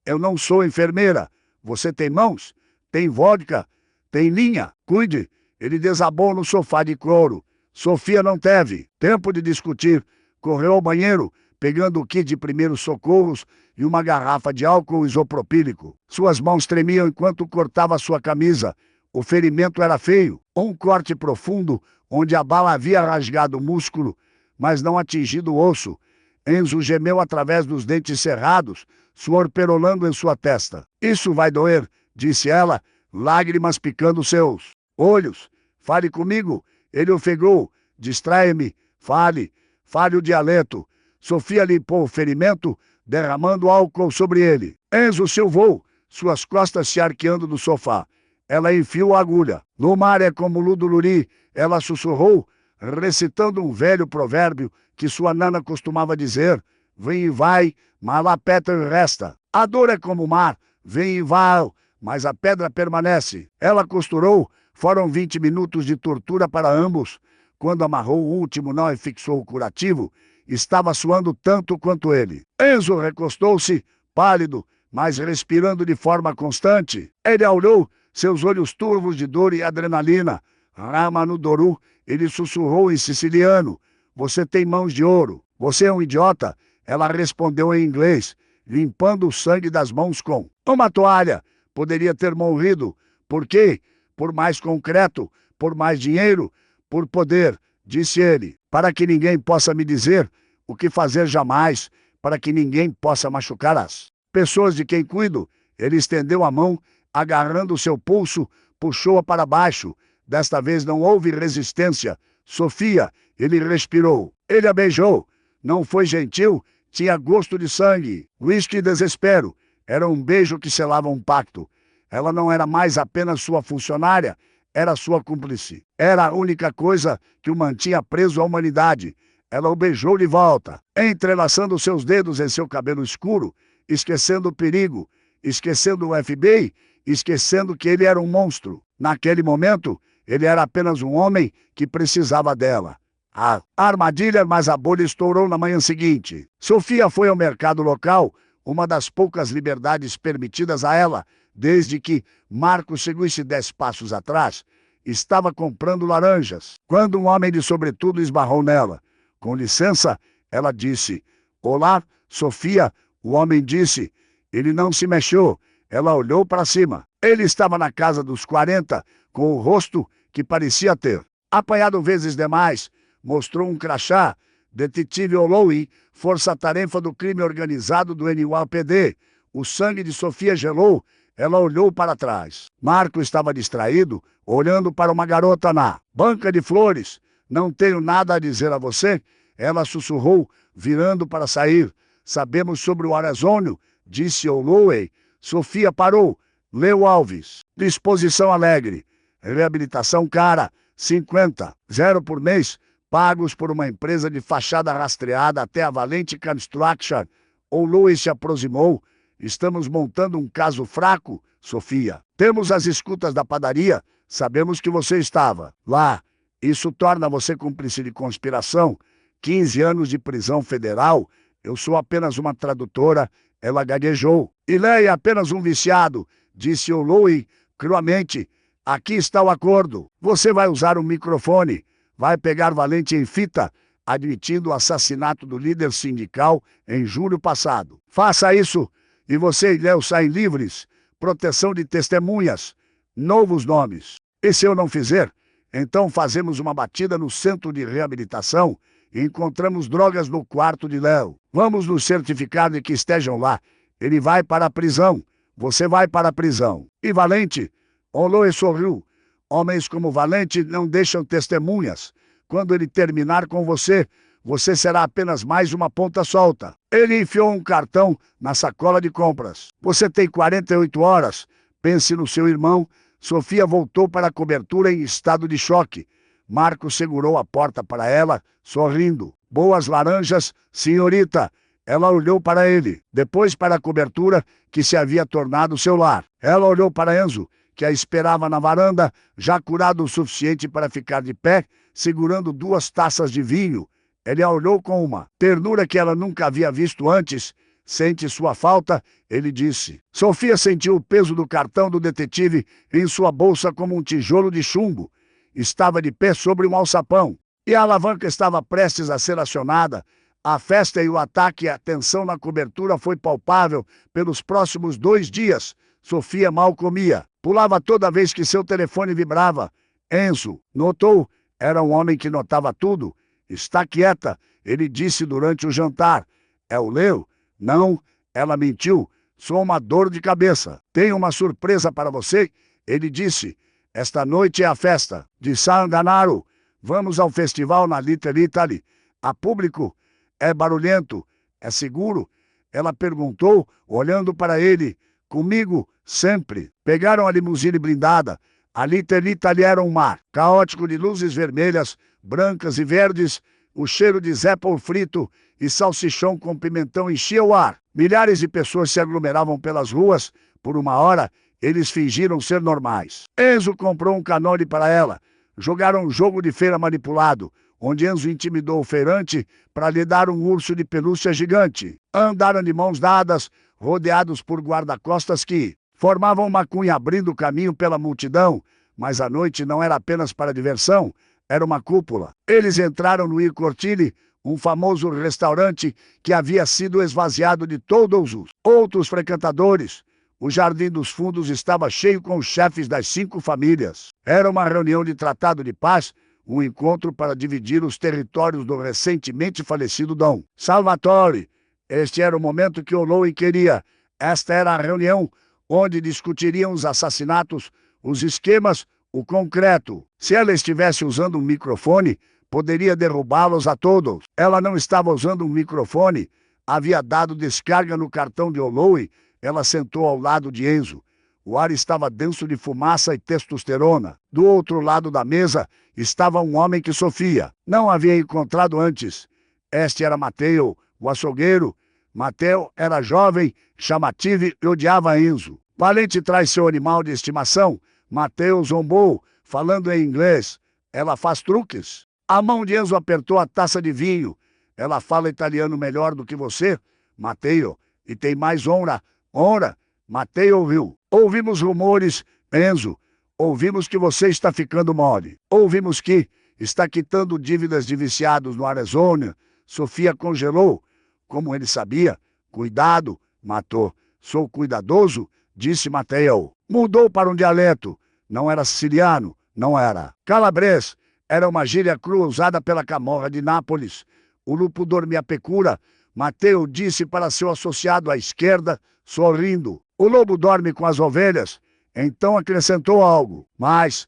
Eu não sou enfermeira. Você tem mãos? Tem vodka? Tem linha? Cuide. Ele desabou no sofá de couro. Sofia não teve tempo de discutir. Correu ao banheiro, pegando o kit de primeiros socorros e uma garrafa de álcool isopropílico. Suas mãos tremiam enquanto cortava sua camisa. O ferimento era feio, um corte profundo, onde a bala havia rasgado o músculo, mas não atingido o osso. Enzo gemeu através dos dentes cerrados, suor perolando em sua testa. Isso vai doer, disse ela, lágrimas picando seus olhos. Fale comigo. Ele ofegou. Distraia-me. Fale. Fale o dialeto. Sofia limpou o ferimento, derramando álcool sobre ele. Enzo silvou, suas costas se arqueando do sofá. Ela enfiou a agulha. No mar é como Luduluri, ela sussurrou, recitando um velho provérbio que sua nana costumava dizer: vem e vai, mas a pedra resta. A dor é como o mar, vem e vai, mas a pedra permanece. Ela costurou, foram 20 minutos de tortura para ambos. Quando amarrou o último nó e fixou o curativo, estava suando tanto quanto ele. Enzo recostou-se, pálido, mas respirando de forma constante. Ele a olhou, seus olhos turvos de dor e adrenalina. Ramanudoru, ele sussurrou em siciliano. Você tem mãos de ouro. Você é um idiota. Ela respondeu em inglês, limpando o sangue das mãos com uma toalha. Poderia ter morrido. Por quê? Por mais concreto, por mais dinheiro, por poder, disse ele, para que ninguém possa me dizer o que fazer jamais, para que ninguém possa machucar as pessoas de quem cuido. Ele estendeu a mão, agarrando seu pulso, puxou-a para baixo. Desta vez não houve resistência. Sofia, ele respirou. Ele a beijou. Não foi gentil, tinha gosto de sangue, uísque e desespero. Era um beijo que selava um pacto. Ela não era mais apenas sua funcionária, era sua cúmplice. Era a única coisa que o mantinha preso à humanidade. Ela o beijou de volta, entrelaçando seus dedos em seu cabelo escuro, esquecendo o perigo, esquecendo o FBI, esquecendo que ele era um monstro. Naquele momento, ele era apenas um homem que precisava dela. A armadilha, mas a bolha estourou na manhã seguinte. Sofia foi ao mercado local, uma das poucas liberdades permitidas a ela, desde que Marco seguisse 10 passos atrás, estava comprando laranjas, quando um homem de sobretudo esbarrou nela. Com licença, ela disse. Olá, Sofia, o homem disse. Ele não se mexeu. Ela olhou para cima. Ele estava na casa dos 40, com o rosto que parecia ter apanhado vezes demais. Mostrou um crachá. Detetive Holloway, força-tarefa do crime organizado do NYPD. O sangue de Sofia gelou. Ela olhou para trás. Marco estava distraído, olhando para uma garota na banca de flores. Não tenho nada a dizer a você, ela sussurrou, virando para sair. Sabemos sobre o Arizônio, disse Holloway. Sofia parou. Leu Alves. Disposição alegre. Reabilitação cara. 50. 0 por mês. Pagos por uma empresa de fachada rastreada até a Valente Construction. Holloway se aproximou. Estamos montando um caso fraco, Sofia. Temos as escutas da padaria. Sabemos que você estava lá. Isso torna você cúmplice de conspiração. 15 anos de prisão federal. Eu sou apenas uma tradutora. Ela gaguejou. Ilé é apenas um viciado, disse Holloway cruamente. Aqui está o acordo. Você vai usar um microfone. Vai pegar Valente em fita, admitindo o assassinato do líder sindical em julho passado. Faça isso e você e Léo saem livres. Proteção de testemunhas. Novos nomes. E se eu não fizer, então fazemos uma batida no centro de reabilitação e encontramos drogas no quarto de Léo. Vamos nos certificar de que estejam lá. Ele vai para a prisão. Você vai para a prisão. E Valente? Holloway sorriu. Homens como Valente não deixam testemunhas. Quando ele terminar com você, você será apenas mais uma ponta solta. Ele enfiou um cartão na sacola de compras. Você tem 48 horas. Pense no seu irmão. Sofia voltou para a cobertura em estado de choque. Marco segurou a porta para ela, sorrindo. Boas laranjas, senhorita. Ela olhou para ele, depois para a cobertura que se havia tornado seu lar. Ela olhou para Enzo, que a esperava na varanda, já curado o suficiente para ficar de pé, segurando 2 taças de vinho. Ele a olhou com uma ternura que ela nunca havia visto antes. Sente sua falta, ele disse. Sofia sentiu o peso do cartão do detetive em sua bolsa como um tijolo de chumbo. Estava de pé sobre um alçapão, e a alavanca estava prestes a ser acionada. A festa e o ataque e a tensão na cobertura foi palpável pelos próximos 2 dias. Sofia mal comia. Pulava toda vez que seu telefone vibrava. Enzo notou. Era um homem que notava tudo. Está quieta, ele disse durante o jantar. É o Leo? Não, ela mentiu. Sou uma dor de cabeça. Tenho uma surpresa para você, ele disse. Esta noite é a festa de San Gennaro. Vamos ao festival na Little Italy. Há público? É barulhento? É seguro? Ela perguntou, olhando para ele. Comigo, sempre. Pegaram a limusine blindada. A Little Italy era um mar caótico de luzes vermelhas, brancas e verdes. O cheiro de zépol frito e salsichão com pimentão enchia o ar. Milhares de pessoas se aglomeravam pelas ruas. Por uma hora, eles fingiram ser normais. Enzo comprou um canole para ela. Jogaram um jogo de feira manipulado, onde Enzo intimidou o feirante para lhe dar um urso de pelúcia gigante. Andaram de mãos dadas, rodeados por guarda-costas que formavam uma cunha abrindo caminho pela multidão. Mas a noite não era apenas para diversão, era uma cúpula. Eles entraram no Il Cortile, um famoso restaurante que havia sido esvaziado de todos os outros frequentadores. O Jardim dos Fundos estava cheio com os chefes das 5 famílias. Era uma reunião de tratado de paz, um encontro para dividir os territórios do recentemente falecido Dom Salvatore. Este era o momento que Holloway queria. Esta era a reunião onde discutiriam os assassinatos, os esquemas, o concreto. Se ela estivesse usando um microfone, poderia derrubá-los a todos. Ela não estava usando um microfone. Havia dado descarga no cartão de Holloway. Ela sentou ao lado de Enzo. O ar estava denso de fumaça e testosterona. Do outro lado da mesa estava um homem que Sofia não havia encontrado antes. Este era Matteo, o açougueiro. Matteo era jovem, chamativo e odiava Enzo. Valente traz seu animal de estimação. Matteo zombou, falando em inglês. Ela faz truques. A mão de Enzo apertou a taça de vinho. Ela fala italiano melhor do que você, Matteo. E tem mais honra. Honra. Matei ouviu. Ouvimos rumores, Enzo. Ouvimos que você está ficando mole. Ouvimos que está quitando dívidas de viciados no Arizona. Sofia congelou. Como ele sabia? Cuidado. Matou. Sou cuidadoso, disse Mateo. Mudou para um dialeto. Não era siciliano. Não era. Calabrês. Era uma gíria crua usada pela camorra de Nápoles. O lupo dormia pecura. Mateo disse para seu associado à esquerda, sorrindo. O lobo dorme com as ovelhas. Então acrescentou algo. Mais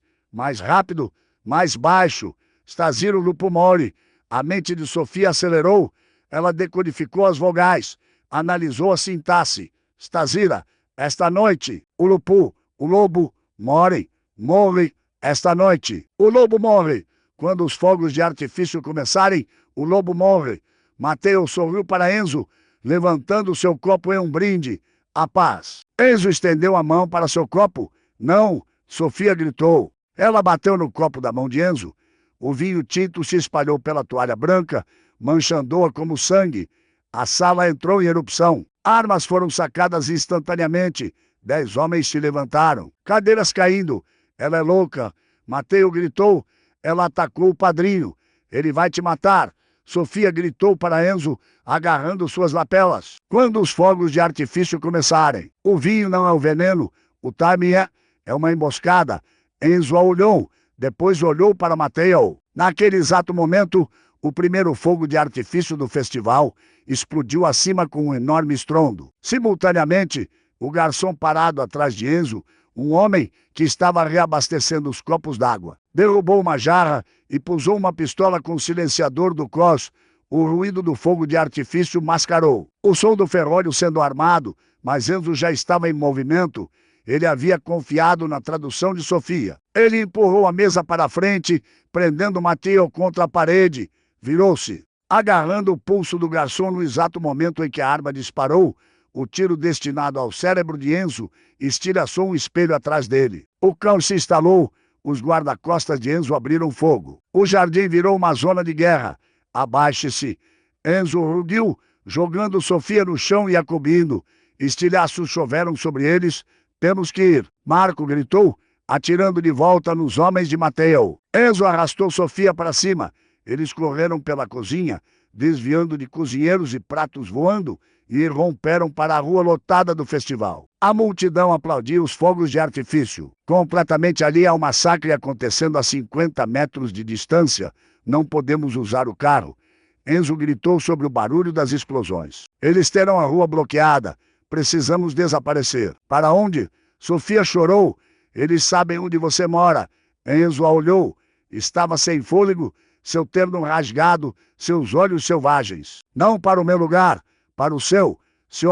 rápido, mais baixo. Stasiro lupo mole. A mente de Sofia acelerou. Ela decodificou as vogais. Analisou a sintaxe. Stasira, esta noite. O lobo, morre. Esta noite. O lobo morre. Quando os fogos de artifício começarem, o lobo morre. Mateo sorriu para Enzo, levantando seu copo em um brinde. A paz. Enzo estendeu a mão para seu copo. Não, Sofia gritou. Ela bateu no copo da mão de Enzo. O vinho tinto se espalhou pela toalha branca, manchando-a como sangue. A sala entrou em erupção. Armas foram sacadas instantaneamente. 10 homens se levantaram. Cadeiras caindo. Ela é louca. Mateo gritou. Ela atacou o padrinho. Ele vai te matar. Sofia gritou para Enzo, agarrando suas lapelas. Quando os fogos de artifício começarem. O vinho não é o veneno. O timing é uma emboscada. Enzo a olhou. Depois olhou para Mateo. Naquele exato momento, o primeiro fogo de artifício do festival explodiu acima com um enorme estrondo. Simultaneamente, o garçom parado atrás de Enzo, um homem que estava reabastecendo os copos d'água, derrubou uma jarra e pusou uma pistola com silenciador do COS. O ruído do fogo de artifício mascarou. O som do ferrolho sendo armado, mas Enzo já estava em movimento. Ele havia confiado na tradução de Sofia. Ele empurrou a mesa para a frente, prendendo Mateo contra a parede. Virou-se, agarrando o pulso do garçom no exato momento em que a arma disparou. O tiro destinado ao cérebro de Enzo estilhaçou um espelho atrás dele. O cão se instalou. Os guarda-costas de Enzo abriram fogo. O jardim virou uma zona de guerra. Abaixe-se. Enzo rugiu, jogando Sofia no chão e a cobrindo. Estilhaços choveram sobre eles. Temos que ir. Marco gritou, atirando de volta nos homens de Mateo. Enzo arrastou Sofia para cima. Eles correram pela cozinha, desviando de cozinheiros e pratos voando, e romperam para a rua lotada do festival. A multidão aplaudia os fogos de artifício. Completamente ali há um massacre acontecendo a 50 metros de distância. Não podemos usar o carro. Enzo gritou sobre o barulho das explosões. Eles terão a rua bloqueada. Precisamos desaparecer. Para onde? Sofia chorou. Eles sabem onde você mora. Enzo a olhou. Estava sem fôlego, seu terno rasgado, seus olhos selvagens. Não para o meu lugar. Para o seu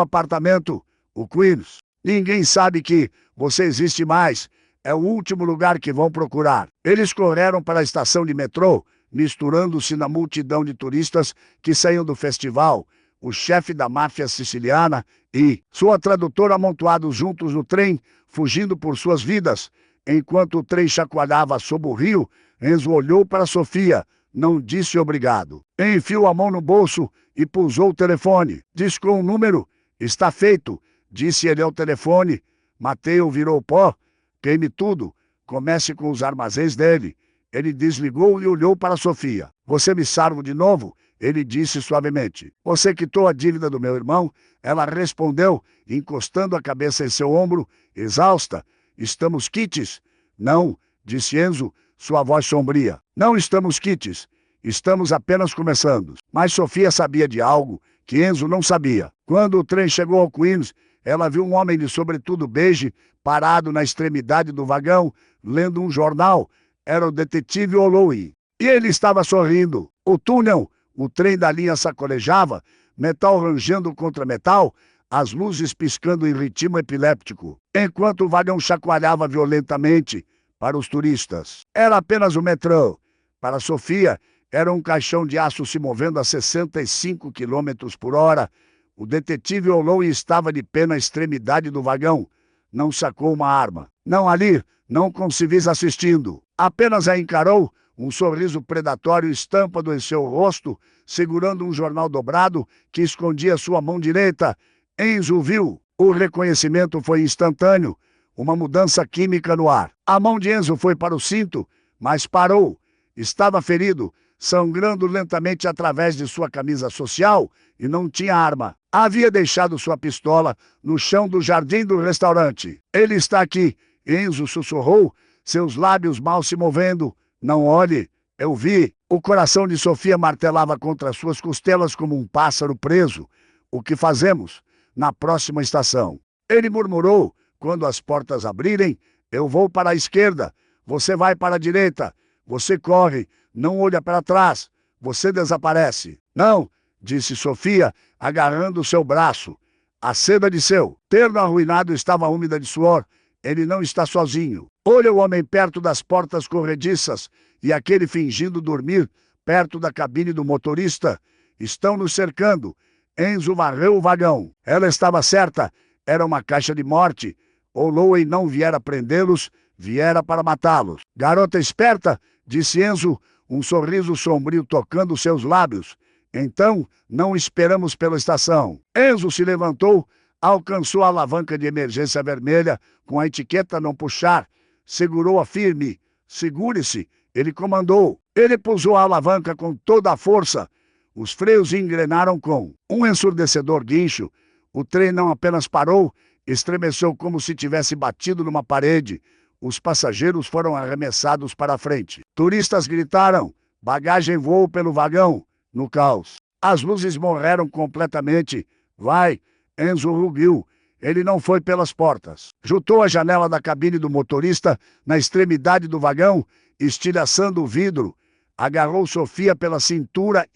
apartamento, o Queens. Ninguém sabe que você existe mais. É o último lugar que vão procurar. Eles correram para a estação de metrô, misturando-se na multidão de turistas que saíam do festival. O chefe da máfia siciliana e sua tradutora amontoados juntos no trem, fugindo por suas vidas. Enquanto o trem chacoalhava sob o rio, Enzo olhou para Sofia. Não disse obrigado. Enfiou a mão no bolso e pulsou o telefone. Discou um número. Está feito, disse ele ao telefone. Mateo virou pó. Queime tudo. Comece com os armazéns dele. Ele desligou e olhou para Sofia. Você me salva de novo? Ele disse suavemente. Você quitou a dívida do meu irmão? Ela respondeu, encostando a cabeça em seu ombro, exausta. Estamos quites? Não, disse Enzo, sua voz sombria. Não estamos quites. Estamos apenas começando. Mas Sofia sabia de algo que Enzo não sabia. Quando o trem chegou ao Queens, ela viu um homem de sobretudo bege parado na extremidade do vagão, lendo um jornal. Era o detetive Holloway. E ele estava sorrindo. O trem da linha sacolejava, metal rangendo contra metal, as luzes piscando em ritmo epiléptico, enquanto o vagão chacoalhava violentamente para os turistas. Era apenas o metrô. Para Sofia, era um caixão de aço se movendo a 65 km por hora. O detetive Holloway estava de pé na extremidade do vagão. Não sacou uma arma. Não ali, não com civis assistindo. Apenas a encarou, um sorriso predatório estampado em seu rosto, segurando um jornal dobrado que escondia sua mão direita. Enzo viu. O reconhecimento foi instantâneo. Uma mudança química no ar. A mão de Enzo foi para o cinto, mas parou. Estava ferido, sangrando lentamente através de sua camisa social e não tinha arma. Havia deixado sua pistola no chão do jardim do restaurante. Ele está aqui, Enzo sussurrou, seus lábios mal se movendo. Não olhe, eu vi. O coração de Sofia martelava contra suas costelas como um pássaro preso. O que fazemos? Na próxima estação. Ele murmurou, quando as portas abrirem, eu vou para a esquerda, você vai para a direita, você corre, não olha para trás, você desaparece. Não, disse Sofia, agarrando seu braço. A seda de seu terno arruinado estava úmida de suor. Ele não está sozinho. Olha o homem perto das portas corrediças e aquele fingindo dormir perto da cabine do motorista. Estão nos cercando. Enzo varreu o vagão. Ela estava certa. Era uma caixa de morte. Holloway não viera prendê-los, viera para matá-los. Garota esperta, disse Enzo, um sorriso sombrio tocando seus lábios. Então, não esperamos pela estação. Enzo se levantou, alcançou a alavanca de emergência vermelha com a etiqueta não puxar, segurou-a firme. Segure-se, ele comandou. Ele pusou a alavanca com toda a força. Os freios engrenaram com um ensurdecedor guincho. O trem não apenas parou, estremeceu como se tivesse batido numa parede. Os passageiros foram arremessados para a frente. Turistas gritaram. Bagagem voou pelo vagão. No caos. As luzes morreram completamente. Vai, Enzo rugiu. Ele não foi pelas portas. Juntou a janela da cabine do motorista na extremidade do vagão, estilhaçando o vidro. Agarrou Sofia pela cintura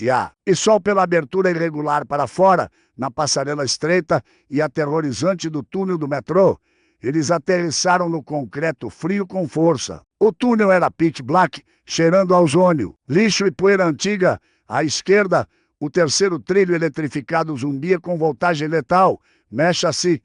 e só pela abertura irregular para fora, na passarela estreita e aterrorizante do túnel do metrô. Eles aterrissaram no concreto frio com força. O túnel era pitch black, cheirando a ozônio, lixo e poeira antiga. À esquerda, o terceiro trilho eletrificado zumbia com voltagem letal. Mexa-se.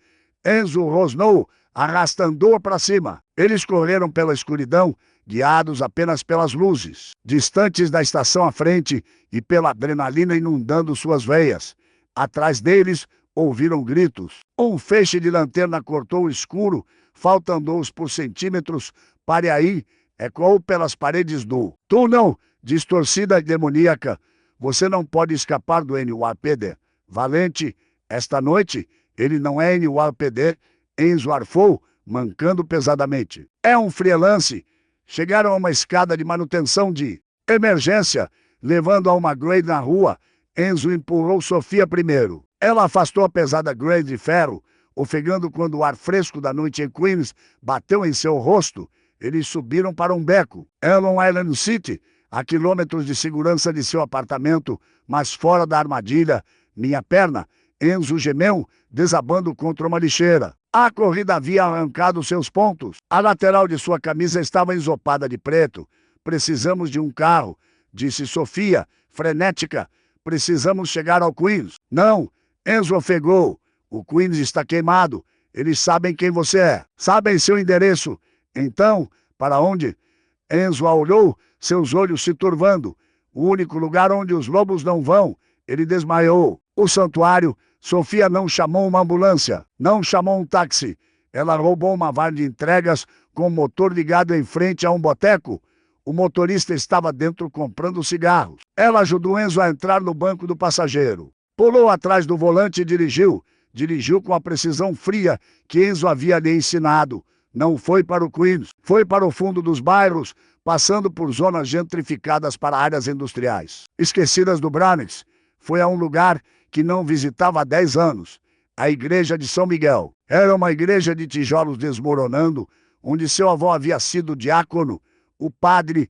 Enzo rosnou, arrastando-a para cima. Eles correram pela escuridão, guiados apenas pelas luzes, distantes da estação à frente e pela adrenalina inundando suas veias. Atrás deles, ouviram gritos. Um feixe de lanterna cortou o escuro, faltando-os por centímetros. Pare aí, ecoou pelas paredes do túnel, distorcida e demoníaca. Você não pode escapar do NYPD. Valente, esta noite, ele não é NYPD. Enzo arfou, mancando pesadamente. É um freelance. Chegaram a uma escada de manutenção de emergência, levando a uma grade na rua. Enzo empurrou Sofia primeiro. Ela afastou a pesada grade de ferro, ofegando quando o ar fresco da noite em Queens bateu em seu rosto. Eles subiram para um beco. Elon Island City, a quilômetros de segurança de seu apartamento, mas fora da armadilha. Minha perna, Enzo gemeu, desabando contra uma lixeira. A corrida havia arrancado seus pontos. A lateral de sua camisa estava ensopada de preto. Precisamos de um carro, disse Sofia, frenética. Precisamos chegar ao Queens. Não, Enzo ofegou. O Queens está queimado. Eles sabem quem você é. Sabem seu endereço. Então, para onde? Enzo a olhou, seus olhos se turvando. O único lugar onde os lobos não vão. Ele desmaiou. O santuário. Sofia não chamou uma ambulância. Não chamou um táxi. Ela roubou uma van de entregas com o motor ligado em frente a um boteco. O motorista estava dentro comprando cigarros. Ela ajudou Enzo a entrar no banco do passageiro. Pulou atrás do volante e dirigiu. Dirigiu com a precisão fria que Enzo havia lhe ensinado. Não foi para o Queens. Foi para o fundo dos bairros, passando por zonas gentrificadas para áreas industriais. Esquecidas do Bronx. Foi a um lugar que não visitava há 10 anos. A igreja de São Miguel. Era uma igreja de tijolos desmoronando, onde seu avô havia sido diácono, o padre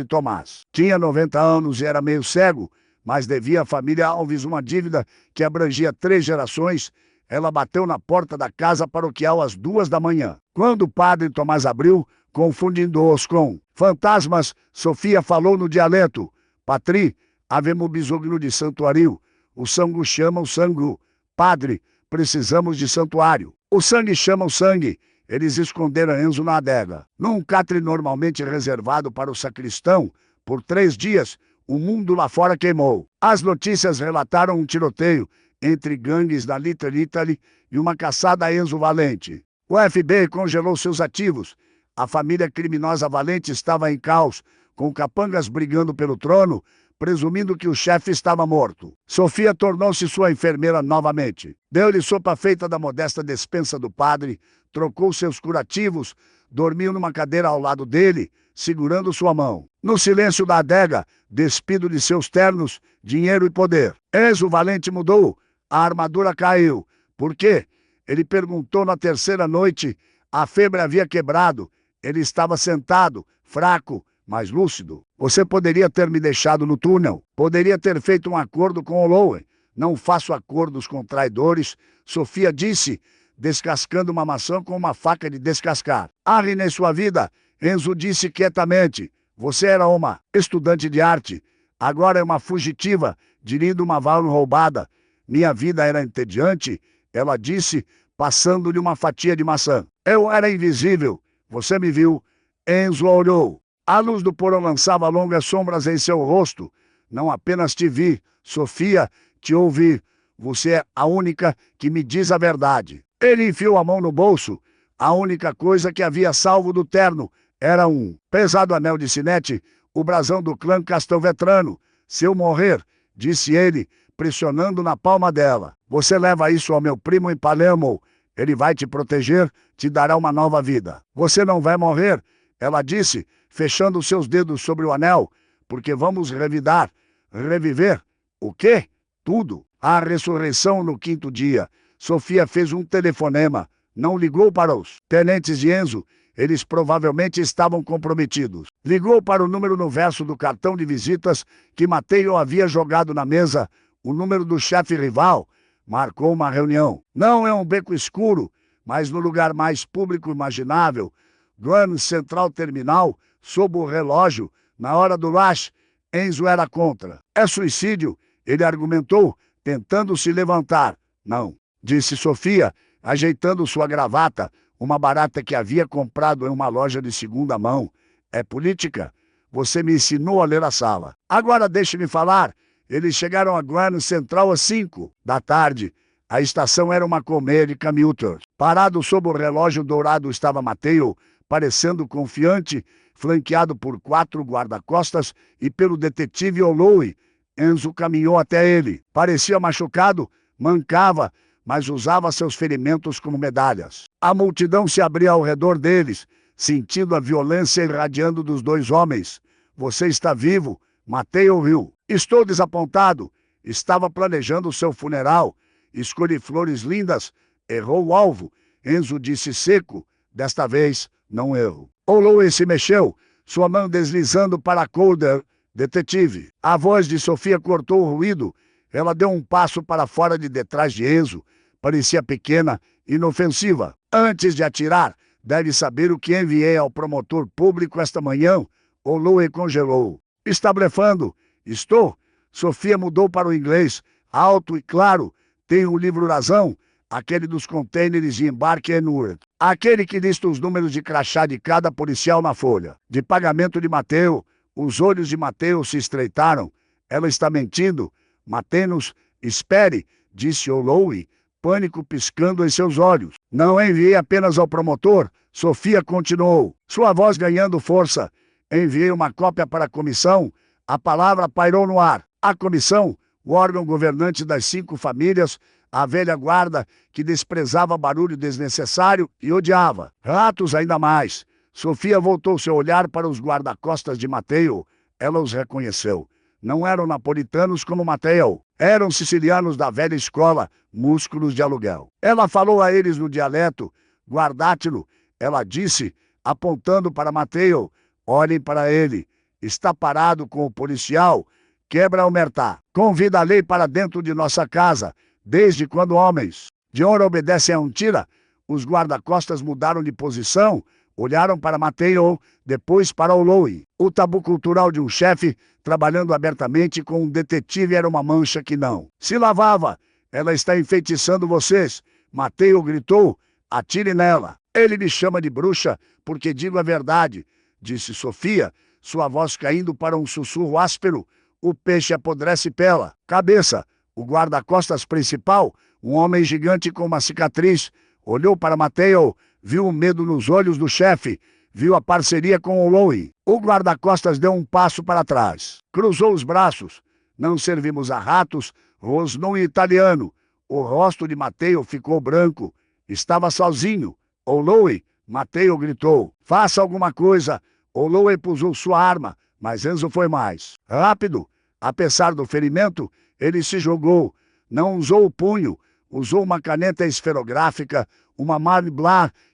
Tomás. Tinha 90 anos e era meio cego, mas devia à família Alves uma dívida que abrangia 3 gerações. Ela bateu na porta da casa paroquial às 2 da manhã. Quando o padre Tomás abriu, confundindo-os com fantasmas, Sofia falou no dialeto. Patri, havemos bisogno de santuário. O sangue chama o sangue. Padre, precisamos de santuário. O sangue chama o sangue. Eles esconderam Enzo na adega. Num catre normalmente reservado para o sacristão, por 3 dias, o mundo lá fora queimou. As notícias relataram um tiroteio entre gangues da Little Italy e uma caçada a Enzo Valente. O FBI congelou seus ativos. A família criminosa Valente estava em caos, com capangas brigando pelo trono, presumindo que o chefe estava morto. Sofia tornou-se sua enfermeira novamente. Deu-lhe sopa feita da modesta despensa do padre, trocou seus curativos, dormiu numa cadeira ao lado dele, segurando sua mão. No silêncio da adega, despido de seus ternos, dinheiro e poder. Enzo Valente mudou. A armadura caiu. Por quê? Ele perguntou na terceira noite. A febre havia quebrado. Ele estava sentado, fraco, mas lúcido. Você poderia ter me deixado no túnel. Poderia ter feito um acordo com Holloway. Não faço acordos com traidores, Sofia disse, descascando uma maçã com uma faca de descascar. Arruinei sua vida, Enzo disse quietamente. Você era uma estudante de arte. Agora é uma fugitiva, dirigindo uma van roubada. Minha vida era entediante, ela disse, passando-lhe uma fatia de maçã. Eu era invisível. Você me viu. Enzo olhou. A luz do porão lançava longas sombras em seu rosto. Não apenas te vi, Sofia, te ouvi. Você é a única que me diz a verdade. Ele enfiou a mão no bolso. A única coisa que havia salvo do terno era um pesado anel de sinete, o brasão do clã Castelvetrano. Se eu morrer, disse ele, pressionando na palma dela. Você leva isso ao meu primo em Palermo. Ele vai te proteger, te dará uma nova vida. Você não vai morrer, ela disse, fechando seus dedos sobre o anel, porque vamos reviver. O quê? Tudo. A ressurreição no quinto dia. Sofia fez um telefonema. Não ligou para os tenentes de Enzo. Eles provavelmente estavam comprometidos. Ligou para o número no verso do cartão de visitas que Matteo havia jogado na mesa, o número do chefe rival. Marcou uma reunião. Não é um beco escuro, mas no lugar mais público imaginável, Grand Central Terminal, sob o relógio, na hora do rush. Enzo era contra. É suicídio, ele argumentou, tentando se levantar. Não, disse Sofia, ajeitando sua gravata, uma barata que havia comprado em uma loja de segunda mão. É política. Você me ensinou a ler a sala. Agora deixe-me falar. Eles chegaram a Grand Central às 5 da tarde. A estação era uma colmeia de commuters. Parado sob o relógio dourado estava Matteo, parecendo confiante, flanqueado por 4 guarda-costas e pelo detetive Holloway. Enzo caminhou até ele. Parecia machucado, mancava, mas usava seus ferimentos como medalhas. A multidão se abria ao redor deles, sentindo a violência irradiando dos dois homens. Você está vivo, Matteo riu. Estou desapontado. Estava planejando seu funeral. Escolhi flores lindas. Errou o alvo. Enzo disse seco. Desta vez, não erro. Holloway se mexeu, sua mão deslizando para Calder, detetive. A voz de Sofia cortou o ruído. Ela deu um passo para fora de detrás de Enzo. Parecia pequena, inofensiva. Antes de atirar, deve saber o que enviei ao promotor público esta manhã. Holloway congelou. Está blefando? Estou. Sofia mudou para o inglês, alto e claro. Tem um livro razão, aquele dos containers de embarque em Newark. Aquele que lista os números de crachá de cada policial na folha. De pagamento de Matteo. Os olhos de Matteo se estreitaram. Ela está mentindo. Mantê-nos. Espere, disse Holloway, pânico piscando em seus olhos. Não enviei apenas ao promotor. Sofia continuou, sua voz ganhando força. Enviei uma cópia para a comissão. A palavra pairou no ar. A comissão, o órgão governante das 5 famílias, a velha guarda que desprezava barulho desnecessário e odiava. Ratos ainda mais. Sofia voltou seu olhar para os guarda-costas de Matteo. Ela os reconheceu. Não eram napolitanos como Matteo. Eram sicilianos da velha escola, músculos de aluguel. Ela falou a eles no dialeto. Guardátelo, ela disse, apontando para Matteo. Olhem para ele. Está parado com o policial. Quebra omertá. Convida a lei para dentro de nossa casa. Desde quando homens de honra obedecem a um tira? Os guarda-costas mudaram de posição. Olharam para Matteo, depois para Holloway. O tabu cultural de um chefe trabalhando abertamente com um detetive era uma mancha que não se lavava. Ela está enfeitiçando vocês. Matteo gritou. Atire nela. Ele me chama de bruxa porque digo a verdade, disse Sofia, sua voz caindo para um sussurro áspero. O peixe apodrece pela cabeça. O guarda-costas principal, um homem gigante com uma cicatriz, olhou para Mateo, viu o medo nos olhos do chefe, viu a parceria com o Louie. O guarda-costas deu um passo para trás, cruzou os braços. Não servimos a ratos, rosnou em italiano. O rosto de Mateo ficou branco. Estava sozinho. O Louie, Mateo gritou. Faça alguma coisa. O Louie pusou sua arma, mas Enzo foi mais rápido. Apesar do ferimento, ele se jogou. Não usou o punho, usou uma caneta esferográfica, uma Marble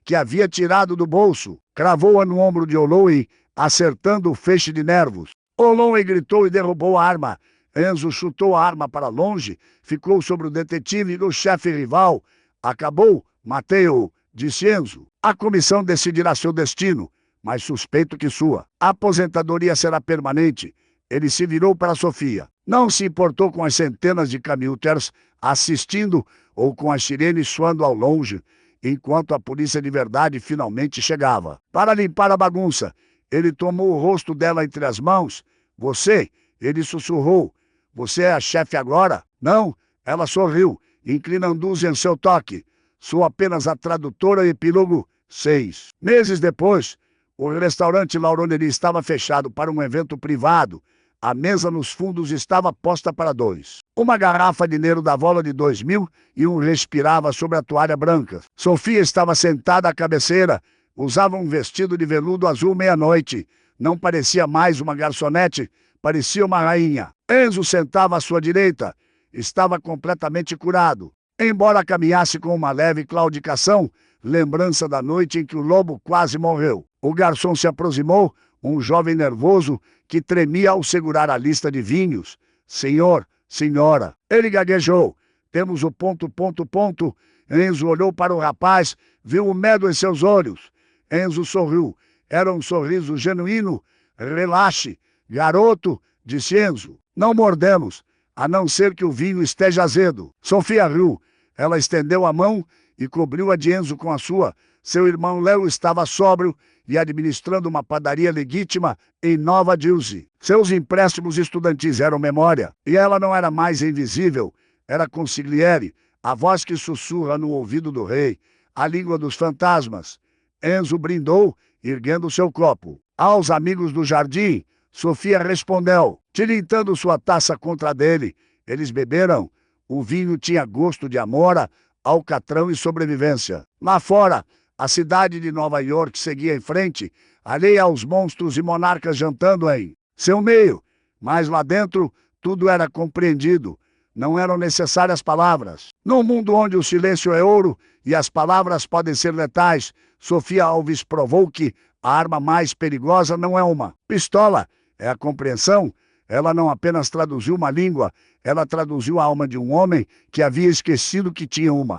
que havia tirado do bolso. Cravou-a no ombro de Oloy, acertando o feixe de nervos. Oloy gritou e derrubou a arma. Enzo chutou a arma para longe, ficou sobre o detetive e o chefe rival. Acabou, Mateo, disse Enzo. A comissão decidirá seu destino, mas suspeito que sua aposentadoria será permanente. Ele se virou para Sofia. Não se importou com as centenas de commuters assistindo ou com as sirenes soando ao longe, enquanto a polícia de verdade finalmente chegava. Para limpar a bagunça, ele tomou o rosto dela entre as mãos. Você, ele sussurrou. Você é a chefe agora? Não, ela sorriu, inclinando-se em seu toque. Sou apenas a tradutora epílogo 6. Meses depois, o restaurante Lauroneri estava fechado para um evento privado. A mesa nos fundos estava posta para 2. Uma garrafa de Nero da Vola de 2000 e um respirava sobre a toalha branca. Sofia estava sentada à cabeceira. Usava um vestido de veludo azul meia-noite. Não parecia mais uma garçonete, parecia uma rainha. Enzo sentava à sua direita. Estava completamente curado. Embora caminhasse com uma leve claudicação, lembrança da noite em que o lobo quase morreu. O garçom se aproximou, um jovem nervoso que tremia ao segurar a lista de vinhos. Senhor, senhora. Ele gaguejou. Temos o ... Enzo olhou para o rapaz, viu o medo em seus olhos. Enzo sorriu. Era um sorriso genuíno. Relaxe. Garoto, disse Enzo. Não mordemos, a não ser que o vinho esteja azedo. Sofia riu. Ela estendeu a mão e cobriu a de Enzo com a sua. Seu irmão Léo estava sóbrio e administrando uma padaria legítima em Nova Jersey. Seus empréstimos estudantis eram memória, e ela não era mais invisível. Era consigliere, a voz que sussurra no ouvido do rei, a língua dos fantasmas. Enzo brindou, erguendo seu copo. Aos amigos do jardim, Sofia respondeu, tilintando sua taça contra a dele. Eles beberam. O vinho tinha gosto de amora, alcatrão e sobrevivência. Lá fora, a cidade de Nova York seguia em frente, alheia aos monstros e monarcas jantando em seu meio. Mas lá dentro, tudo era compreendido. Não eram necessárias palavras. Num mundo onde o silêncio é ouro e as palavras podem ser letais, Sofia Alves provou que a arma mais perigosa não é uma pistola, é a compreensão. Ela não apenas traduziu uma língua, ela traduziu a alma de um homem que havia esquecido que tinha uma.